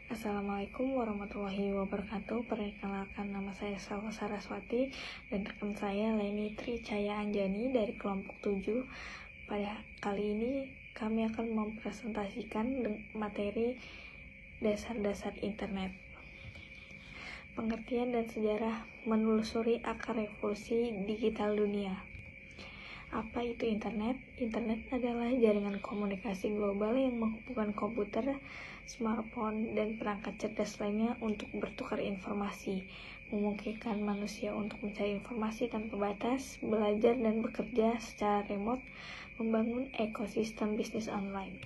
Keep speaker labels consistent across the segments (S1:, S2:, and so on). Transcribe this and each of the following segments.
S1: Assalamualaikum warahmatullahi wabarakatuh. Perkenalkan, nama saya Salwa Saraswati dan rekan saya Leni Tri Caya Anjani dari kelompok 7. Pada kali ini kami akan mempresentasikan materi dasar-dasar internet. Pengertian dan sejarah menelusuri akar revolusi digital dunia. Apa itu internet? Internet adalah jaringan komunikasi global yang menghubungkan komputer, smartphone, dan perangkat cerdas lainnya untuk bertukar informasi, memungkinkan manusia untuk mencari informasi tanpa batas, belajar dan bekerja secara remote, membangun ekosistem bisnis online.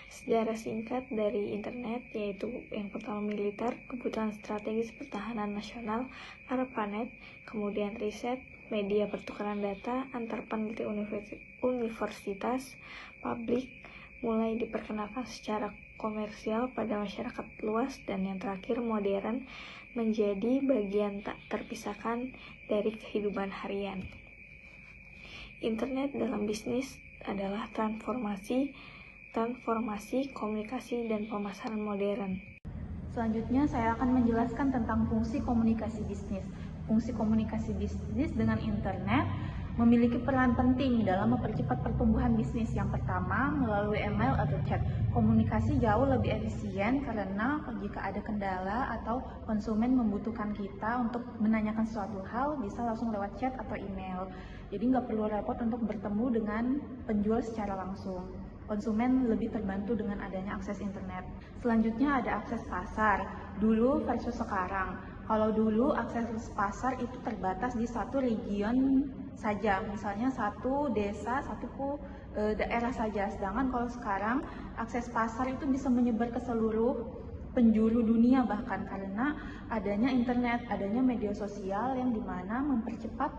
S1: Sejarah singkat dari internet yaitu yang pertama militer, kebutuhan strategis pertahanan nasional, ARPANET, kemudian riset, media pertukaran data antar peneliti universitas, publik, mulai diperkenalkan secara komersial pada masyarakat luas, dan yang terakhir modern, menjadi bagian tak terpisahkan dari kehidupan harian. Internet dalam bisnis adalah transformasi komunikasi dan pemasaran modern.
S2: Selanjutnya saya akan menjelaskan tentang fungsi komunikasi bisnis. Fungsi komunikasi bisnis dengan internet memiliki peran penting dalam mempercepat pertumbuhan bisnis. Yang pertama, melalui email atau chat. Komunikasi jauh lebih efisien karena jika ada kendala atau konsumen membutuhkan kita untuk menanyakan suatu hal, bisa langsung lewat chat atau email. Jadi nggak perlu repot untuk bertemu dengan penjual secara langsung. Konsumen lebih terbantu dengan adanya akses internet. Selanjutnya ada akses pasar, dulu versus sekarang. Kalau dulu akses pasar itu terbatas di satu region saja, misalnya satu desa, satu daerah saja. Sedangkan kalau sekarang akses pasar itu bisa menyebar ke seluruh penjuru dunia, bahkan karena adanya internet, adanya media sosial yang dimana mempercepat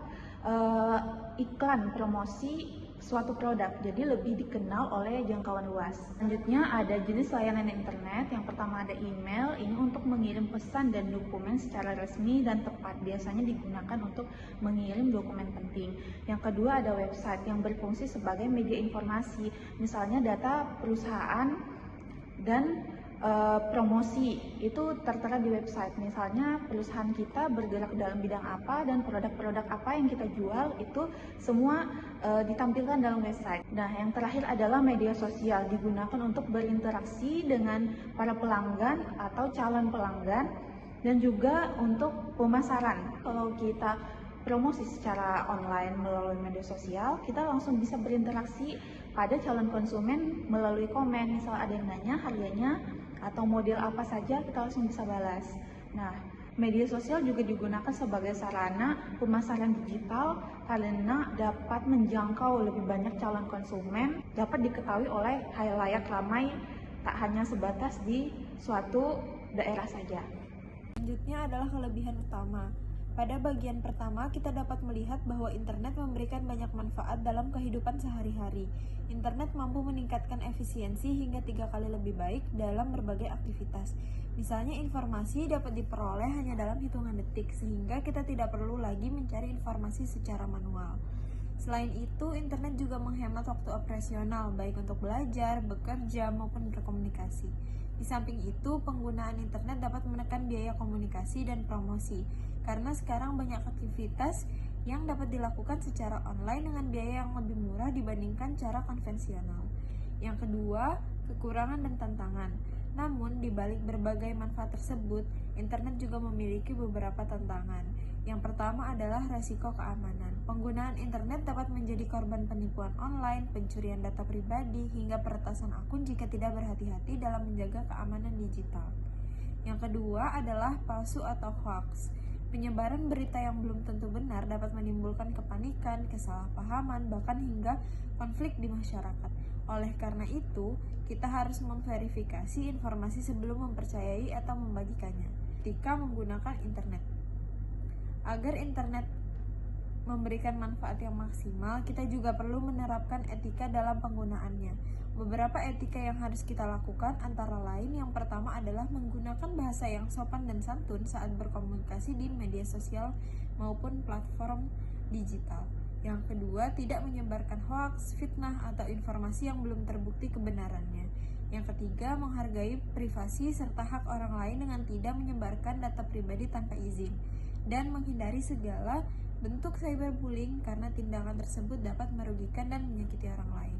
S2: iklan promosi suatu produk, jadi lebih dikenal oleh jangkauan luas. Selanjutnya ada jenis layanan internet. Yang pertama ada email, ini untuk mengirim pesan dan dokumen secara resmi dan tepat, biasanya digunakan untuk mengirim dokumen penting. Yang kedua ada website yang berfungsi sebagai media informasi, misalnya data perusahaan dan promosi itu tertera di website. Misalnya perusahaan kita bergerak dalam bidang apa dan produk-produk apa yang kita jual, itu semua ditampilkan dalam website. Nah, yang terakhir adalah media sosial, digunakan untuk berinteraksi dengan para pelanggan atau calon pelanggan dan juga untuk pemasaran. Kalau kita promosi secara online melalui media sosial, kita langsung bisa berinteraksi pada calon konsumen melalui komen. Misal ada yang nanya harganya atau model apa saja, kita langsung bisa balas. Nah, media sosial juga digunakan sebagai sarana pemasaran digital karena dapat menjangkau lebih banyak calon konsumen, dapat diketahui oleh khalayak ramai, tak hanya sebatas di suatu daerah saja.
S3: Selanjutnya adalah kelebihan utama. Pada bagian pertama, kita dapat melihat bahwa internet memberikan banyak manfaat dalam kehidupan sehari-hari. Internet mampu meningkatkan efisiensi hingga 3 kali lebih baik dalam berbagai aktivitas. Misalnya, informasi dapat diperoleh hanya dalam hitungan detik, sehingga kita tidak perlu lagi mencari informasi secara manual. Selain itu, internet juga menghemat waktu operasional, baik untuk belajar, bekerja, maupun berkomunikasi. Di samping itu, penggunaan internet dapat menekan biaya komunikasi dan promosi, karena sekarang banyak aktivitas yang dapat dilakukan secara online dengan biaya yang lebih murah dibandingkan cara konvensional. Yang kedua, kekurangan dan tantangan. Namun, di balik berbagai manfaat tersebut, internet juga memiliki beberapa tantangan. Yang pertama adalah resiko keamanan. Penggunaan internet dapat menjadi korban penipuan online, pencurian data pribadi, hingga peretasan akun jika tidak berhati-hati dalam menjaga keamanan digital. Yang kedua adalah palsu atau hoax. Penyebaran berita yang belum tentu benar dapat menimbulkan kepanikan, kesalahpahaman, bahkan hingga konflik di masyarakat. Oleh karena itu, kita harus memverifikasi informasi sebelum mempercayai atau membagikannya ketika menggunakan internet. Agar internet memberikan manfaat yang maksimal, kita juga perlu menerapkan etika dalam penggunaannya. Beberapa etika yang harus kita lakukan antara lain, yang pertama adalah menggunakan bahasa yang sopan dan santun saat berkomunikasi di media sosial maupun platform digital. Yang kedua, tidak menyebarkan hoaks, fitnah, atau informasi yang belum terbukti kebenarannya. Yang ketiga, menghargai privasi serta hak orang lain dengan tidak menyebarkan data pribadi tanpa izin, dan menghindari segala bentuk cyberbullying karena tindakan tersebut dapat merugikan dan menyakiti orang lain.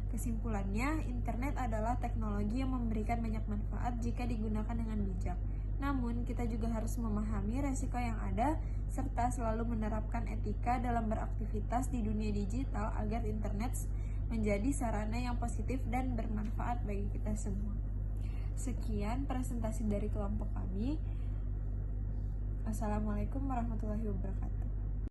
S3: Kesimpulannya, internet adalah teknologi yang memberikan banyak manfaat jika digunakan dengan bijak. Namun, kita juga harus memahami resiko yang ada serta selalu menerapkan etika dalam beraktivitas di dunia digital agar internet menjadi sarana yang positif dan bermanfaat bagi kita semua. Sekian presentasi dari kelompok kami. Assalamualaikum warahmatullahi wabarakatuh.